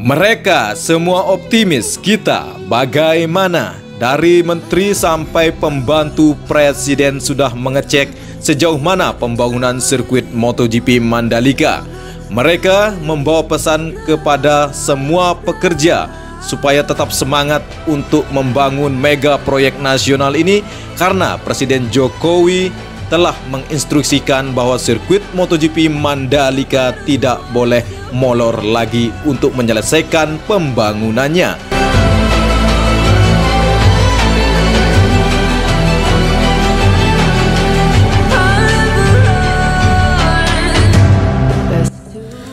Mereka semua optimis kita bagaimana dari menteri sampai pembantu presiden sudah mengecek sejauh mana pembangunan sirkuit MotoGP Mandalika. Mereka membawa pesan kepada semua pekerja supaya tetap semangat untuk membangun mega proyek nasional ini karena Presiden Jokowi telah menginstruksikan bahwa sirkuit MotoGP Mandalika tidak boleh molor lagi untuk menyelesaikan pembangunannya.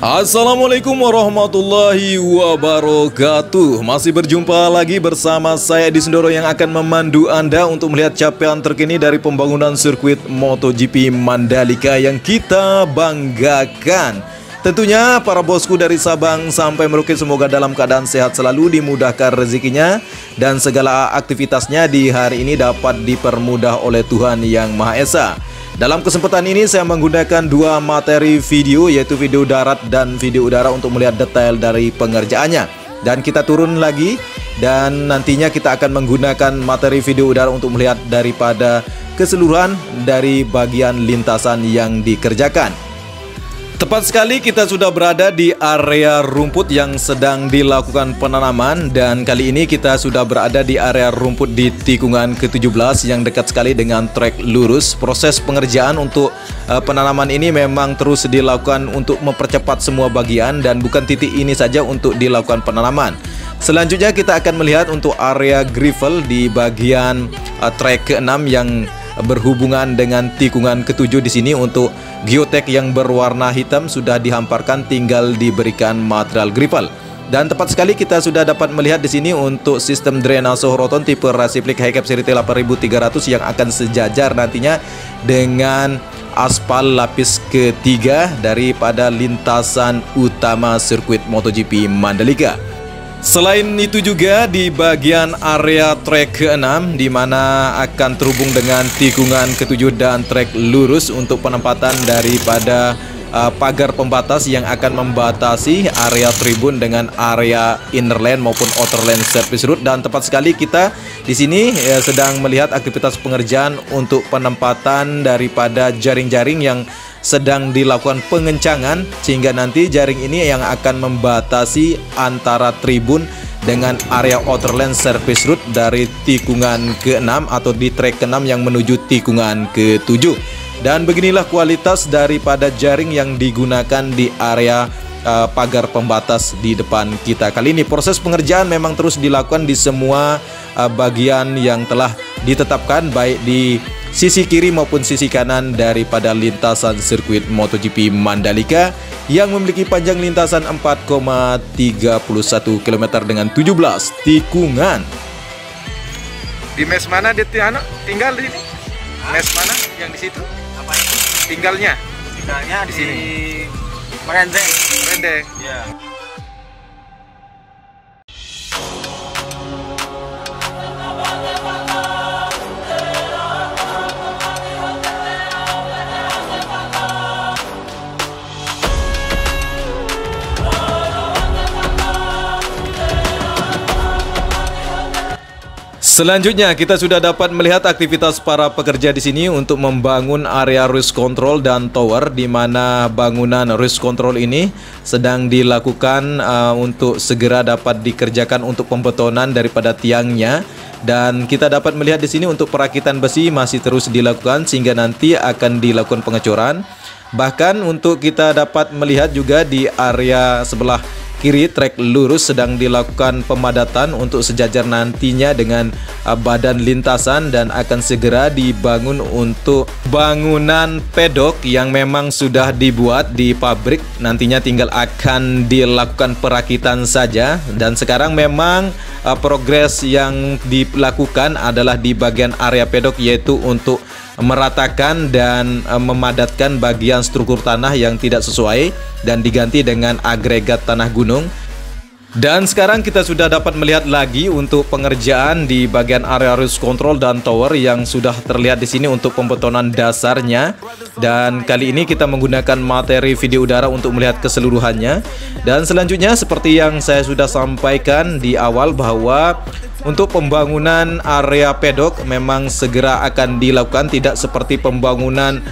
Assalamualaikum warahmatullahi wabarakatuh. Masih berjumpa lagi bersama saya Edi Sindoro yang akan memandu Anda untuk melihat capaian terkini dari pembangunan sirkuit MotoGP Mandalika yang kita banggakan. Tentunya para bosku dari Sabang sampai Merauke semoga dalam keadaan sehat selalu, dimudahkan rezekinya dan segala aktivitasnya di hari ini dapat dipermudah oleh Tuhan Yang Maha Esa. Dalam kesempatan ini saya menggunakan dua materi video, yaitu video darat dan video udara untuk melihat detail dari pengerjaannya. Dan kita turun lagi dan nantinya kita akan menggunakan materi video udara untuk melihat daripada keseluruhan dari bagian lintasan yang dikerjakan. Tepat sekali kita sudah berada di area rumput yang sedang dilakukan penanaman, dan kali ini kita sudah berada di area rumput di tikungan ke-17 yang dekat sekali dengan trek lurus. Proses pengerjaan untuk penanaman ini memang terus dilakukan untuk mempercepat semua bagian dan bukan titik ini saja untuk dilakukan penanaman. Selanjutnya kita akan melihat untuk area gravel di bagian trek ke-6 yang berhubungan dengan tikungan ke-7 di sini. Untuk geotek yang berwarna hitam sudah dihamparkan, tinggal diberikan material gravel. Dan tepat sekali kita sudah dapat melihat di sini untuk sistem drainase Horoton tipe Raciplik Hi-Cap seri T8300 yang akan sejajar nantinya dengan aspal lapis ketiga daripada lintasan utama sirkuit MotoGP Mandalika. Selain itu juga di bagian area trek ke-6 di mana akan terhubung dengan tikungan ke-7 dan trek lurus untuk penempatan daripada pagar pembatas yang akan membatasi area tribun dengan area inner lane maupun outer lane service road. Dan tepat sekali kita di sini sedang melihat aktivitas pengerjaan untuk penempatan daripada jaring-jaring yang sedang dilakukan pengencangan, sehingga nanti jaring ini yang akan membatasi antara tribun dengan area outer lane service road dari tikungan ke-6 atau di trek ke-6 yang menuju tikungan ke-7. Dan beginilah kualitas daripada jaring yang digunakan di area pagar pembatas di depan kita. Kali ini proses pengerjaan memang terus dilakukan di semua bagian yang telah ditetapkan, baik di sisi kiri maupun sisi kanan daripada lintasan sirkuit MotoGP Mandalika yang memiliki panjang lintasan 4,31 km dengan 17 tikungan. Di mes mana dia tinggal di sini? Mes mana yang di situ? Apa itu? Tinggalnya di sini. Merendeng. Ya. Selanjutnya kita sudah dapat melihat aktivitas para pekerja di sini untuk membangun area race control dan tower, di mana bangunan race control ini sedang dilakukan untuk segera dapat dikerjakan untuk pembetonan daripada tiangnya. Dan kita dapat melihat di sini untuk perakitan besi masih terus dilakukan sehingga nanti akan dilakukan pengecoran. Bahkan untuk kita dapat melihat juga di area sebelah kiri trek lurus sedang dilakukan pemadatan untuk sejajar nantinya dengan badan lintasan, dan akan segera dibangun untuk bangunan pedok yang memang sudah dibuat di pabrik. Nantinya tinggal akan dilakukan perakitan saja, dan sekarang memang progres yang dilakukan adalah di bagian area pedok, yaitu untuk meratakan dan memadatkan bagian struktur tanah yang tidak sesuai dan diganti dengan agregat tanah gunung. Dan sekarang kita sudah dapat melihat lagi untuk pengerjaan di bagian area race control dan tower yang sudah terlihat di sini untuk pembetonan dasarnya. Dan kali ini kita menggunakan materi video udara untuk melihat keseluruhannya. Dan selanjutnya seperti yang saya sudah sampaikan di awal bahwa untuk pembangunan area pedok memang segera akan dilakukan, tidak seperti pembangunan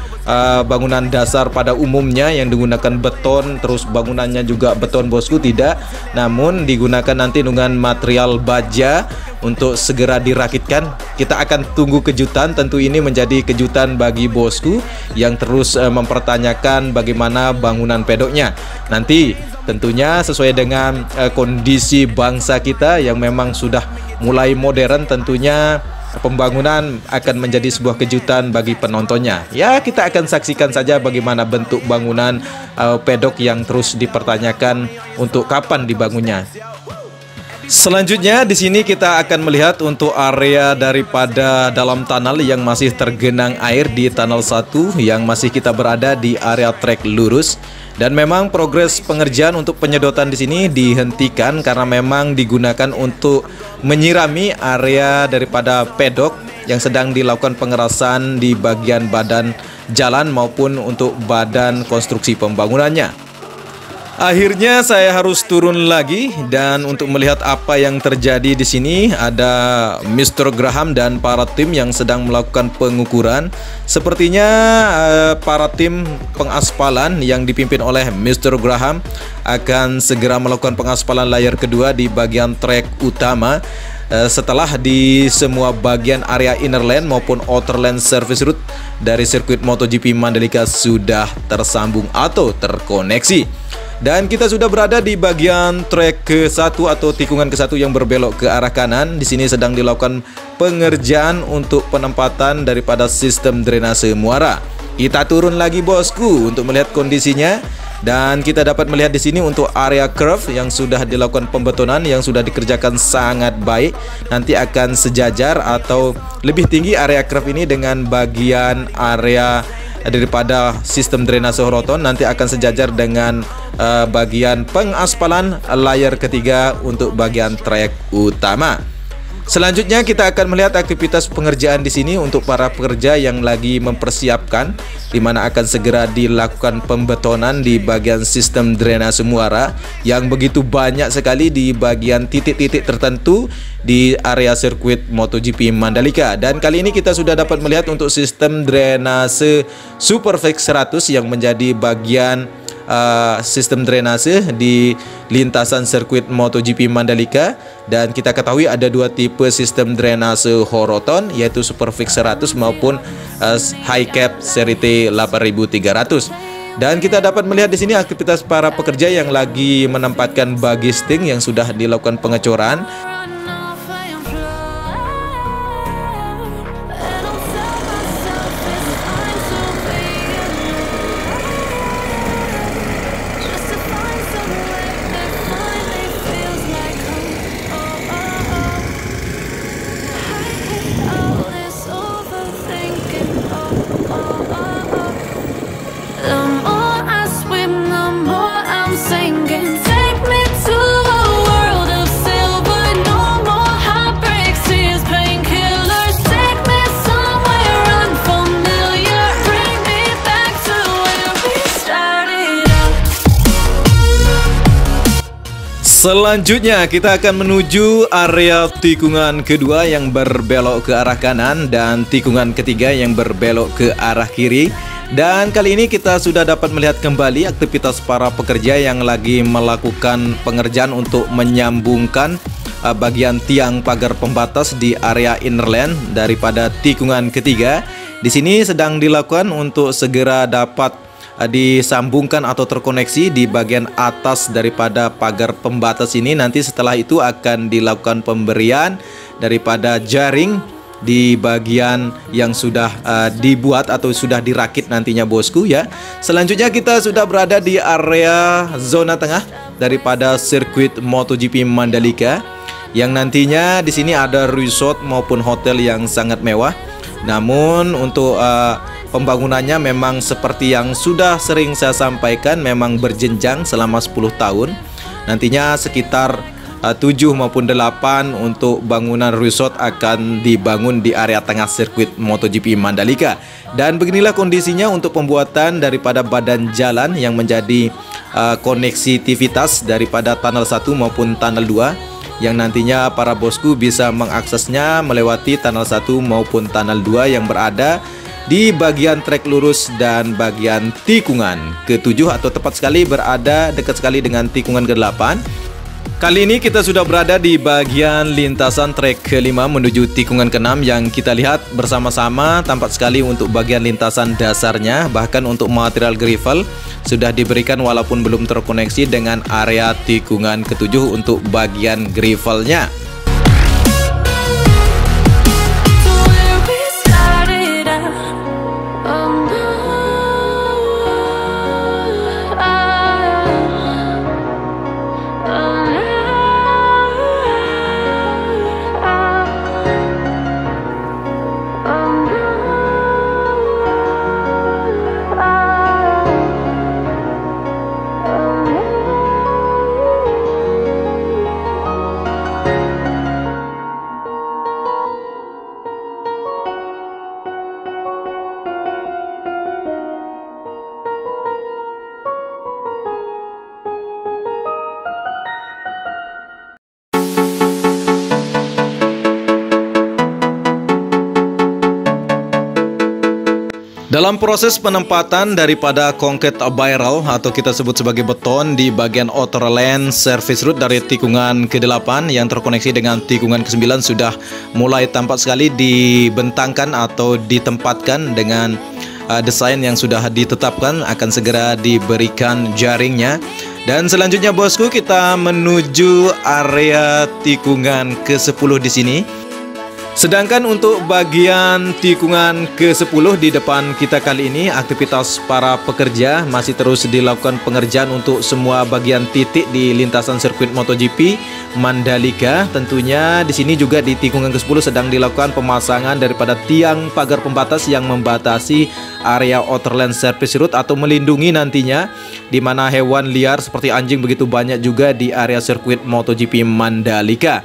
bangunan dasar pada umumnya yang digunakan beton, terus bangunannya juga beton bosku, tidak. Namun digunakan nanti dengan material baja untuk segera dirakitkan. Kita akan tunggu kejutan, tentu ini menjadi kejutan bagi bosku yang terus mempertanyakan bagaimana bangunan pedoknya. Nanti tentunya sesuai dengan kondisi bangsa kita yang memang sudah mulai modern, tentunya pembangunan akan menjadi sebuah kejutan bagi penontonnya. Ya, kita akan saksikan saja bagaimana bentuk bangunan pedok yang terus dipertanyakan untuk kapan dibangunnya. Selanjutnya di sini kita akan melihat untuk area daripada dalam tunnel yang masih tergenang air di tunnel 1 yang masih kita berada di area trek lurus. Dan memang progres pengerjaan untuk penyedotan di sini dihentikan karena memang digunakan untuk menyirami area daripada pedok yang sedang dilakukan pengerasan di bagian badan jalan maupun untuk badan konstruksi pembangunannya. Akhirnya saya harus turun lagi dan untuk melihat apa yang terjadi di sini ada Mr. Graham dan para tim yang sedang melakukan pengukuran. Sepertinya para tim pengaspalan yang dipimpin oleh Mr. Graham akan segera melakukan pengaspalan layer kedua di bagian trek utama. Setelah di semua bagian area inner lane maupun outer lane service route dari sirkuit MotoGP Mandalika sudah tersambung atau terkoneksi. Dan kita sudah berada di bagian trek ke-1 atau tikungan ke-1 yang berbelok ke arah kanan. Di sini sedang dilakukan pengerjaan untuk penempatan daripada sistem drainase muara. Kita turun lagi bosku untuk melihat kondisinya. Dan kita dapat melihat di sini untuk area curve yang sudah dilakukan pembetonan yang sudah dikerjakan sangat baik. Nanti akan sejajar atau lebih tinggi area curve ini dengan bagian area daripada sistem drainase horoton, nanti akan sejajar dengan bagian pengaspalan layer ketiga untuk bagian trek utama. Selanjutnya kita akan melihat aktivitas pengerjaan di sini untuk para pekerja yang lagi mempersiapkan, di mana akan segera dilakukan pembetonan di bagian sistem drainase muara yang begitu banyak sekali di bagian titik-titik tertentu di area sirkuit MotoGP Mandalika. Dan kali ini kita sudah dapat melihat untuk sistem drainase Superflex 100 yang menjadi bagian sistem drainase di lintasan sirkuit MotoGP Mandalika. Dan kita ketahui ada dua tipe sistem drainase horoton, yaitu Superflex 100 maupun High Cap seri T8300. Dan kita dapat melihat di sini aktivitas para pekerja yang lagi menempatkan bagi sting yang sudah dilakukan pengecoran. Selanjutnya kita akan menuju area tikungan kedua yang berbelok ke arah kanan dan tikungan ketiga yang berbelok ke arah kiri. Dan kali ini kita sudah dapat melihat kembali aktivitas para pekerja yang lagi melakukan pengerjaan untuk menyambungkan bagian tiang pagar pembatas di area inner lane daripada tikungan ketiga. Di sini sedang dilakukan untuk segera dapat disambungkan atau terkoneksi di bagian atas daripada pagar pembatas ini. Nanti setelah itu akan dilakukan pemberian daripada jaring di bagian yang sudah dibuat atau sudah dirakit nantinya bosku ya. Selanjutnya kita sudah berada di area zona tengah daripada sirkuit MotoGP Mandalika yang nantinya di sini ada resort maupun hotel yang sangat mewah. Namun untuk pembangunannya memang seperti yang sudah sering saya sampaikan, memang berjenjang selama 10 tahun. Nantinya sekitar 7 maupun 8 untuk bangunan resort akan dibangun di area tengah sirkuit MotoGP Mandalika. Dan beginilah kondisinya untuk pembuatan daripada badan jalan yang menjadi konektivitas daripada tunnel 1 maupun tunnel 2, yang nantinya para bosku bisa mengaksesnya melewati tunnel 1 maupun tunnel 2 yang berada di bagian trek lurus dan bagian tikungan ke-7, atau tepat sekali berada dekat sekali dengan tikungan ke-8. Kali ini kita sudah berada di bagian lintasan trek ke-5 menuju tikungan ke-6 yang kita lihat bersama-sama. Tampak sekali untuk bagian lintasan dasarnya, bahkan untuk material gravel sudah diberikan walaupun belum terkoneksi dengan area tikungan ke-7 untuk bagian gravelnya. Dalam proses penempatan daripada concrete barrel atau kita sebut sebagai beton di bagian outer lane service road dari tikungan ke-8 yang terkoneksi dengan tikungan ke-9 sudah mulai tampak sekali dibentangkan atau ditempatkan dengan desain yang sudah ditetapkan, akan segera diberikan jaringnya. Dan selanjutnya bosku, kita menuju area tikungan ke-10 di sini. Sedangkan untuk bagian tikungan ke-10 di depan kita kali ini, aktivitas para pekerja masih terus dilakukan pengerjaan untuk semua bagian titik di lintasan sirkuit MotoGP Mandalika. Tentunya di sini juga di tikungan ke-10 sedang dilakukan pemasangan daripada tiang pagar pembatas yang membatasi area outer lane service road atau melindungi nantinya di mana hewan liar seperti anjing begitu banyak juga di area sirkuit MotoGP Mandalika.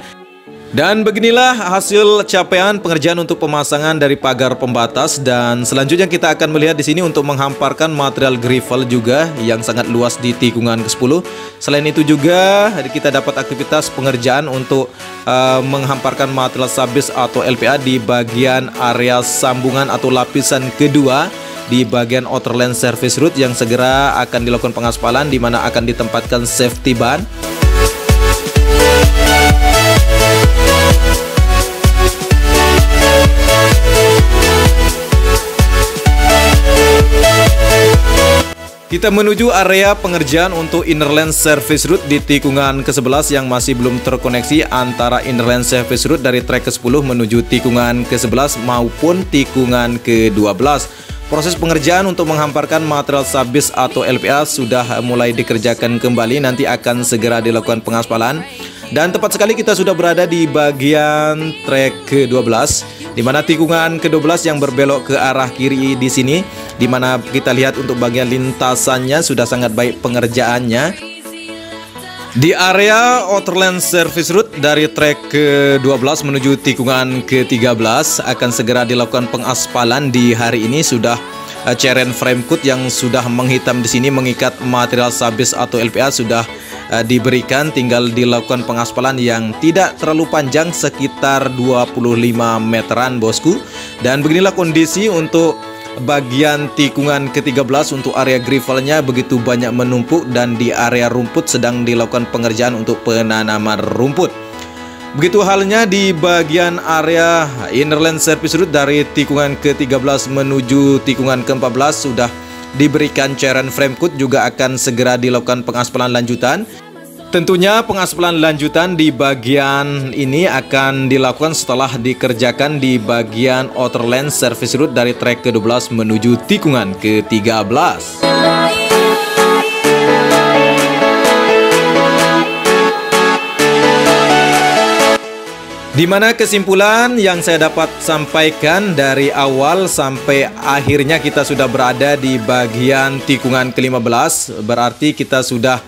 Dan beginilah hasil capaian pengerjaan untuk pemasangan dari pagar pembatas. Dan selanjutnya kita akan melihat di sini untuk menghamparkan material gravel juga yang sangat luas di tikungan ke-10. Selain itu juga kita dapat aktivitas pengerjaan untuk menghamparkan material sabis atau LPA di bagian area sambungan atau lapisan kedua di bagian outer lane service road yang segera akan dilakukan pengaspalan, di mana akan ditempatkan safety ban. Kita menuju area pengerjaan untuk inner lane service road di tikungan ke-11 yang masih belum terkoneksi antara inner lane service road dari trek ke-10 menuju tikungan ke-11 maupun tikungan ke-12. Proses pengerjaan untuk menghamparkan material sabis atau LPA sudah mulai dikerjakan kembali, nanti akan segera dilakukan pengaspalan. Dan tepat sekali kita sudah berada di bagian trek ke-12, di mana tikungan ke-12 yang berbelok ke arah kiri di sini, di mana kita lihat untuk bagian lintasannya sudah sangat baik pengerjaannya. Di area outer lane service road dari trek ke-12 menuju tikungan ke-13 akan segera dilakukan pengaspalan di hari ini. Sudah ceren frame cut yang sudah menghitam di sini mengikat material sabis atau LPA sudah diberikan, tinggal dilakukan pengaspalan yang tidak terlalu panjang sekitar 25 meteran bosku. Dan beginilah kondisi untuk bagian tikungan ke-13 untuk area gravelnya begitu banyak menumpuk, dan di area rumput sedang dilakukan pengerjaan untuk penanaman rumput. Begitu halnya di bagian area inner lane service road dari tikungan ke-13 menuju tikungan ke-14 sudah diberikan cairan frame cut, juga akan segera dilakukan pengaspalan lanjutan. Tentunya pengaspalan lanjutan di bagian ini akan dilakukan setelah dikerjakan di bagian outer lane service road dari trek ke-12 menuju tikungan ke-13. Di mana kesimpulan yang saya dapat sampaikan dari awal sampai akhirnya kita sudah berada di bagian tikungan ke-15, berarti kita sudah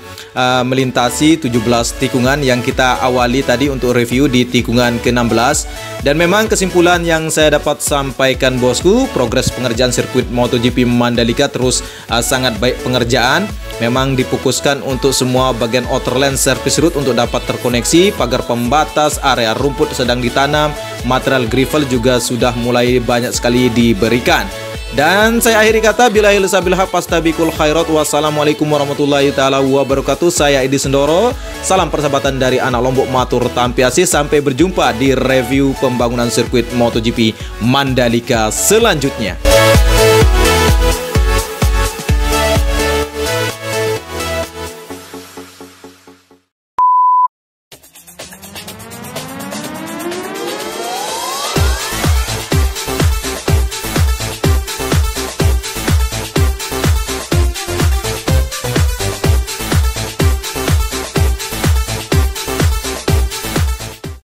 melintasi 17 tikungan yang kita awali tadi untuk review di tikungan ke-16. Dan memang kesimpulan yang saya dapat sampaikan bosku, progres pengerjaan sirkuit MotoGP Mandalika terus sangat baik pengerjaan. Memang difokuskan untuk semua bagian outer lane service route untuk dapat terkoneksi, pagar pembatas, area rumput sedang ditanam, material gravel juga sudah mulai banyak sekali diberikan. Dan saya akhiri kata, billahi sabil haq fastabiqul khairat. Wassalamualaikum warahmatullahi taala wabarakatuh. Saya Edi Sendoro. Salam persahabatan dari anak Lombok, matur tampiasi. Sampai berjumpa di review pembangunan sirkuit MotoGP Mandalika selanjutnya.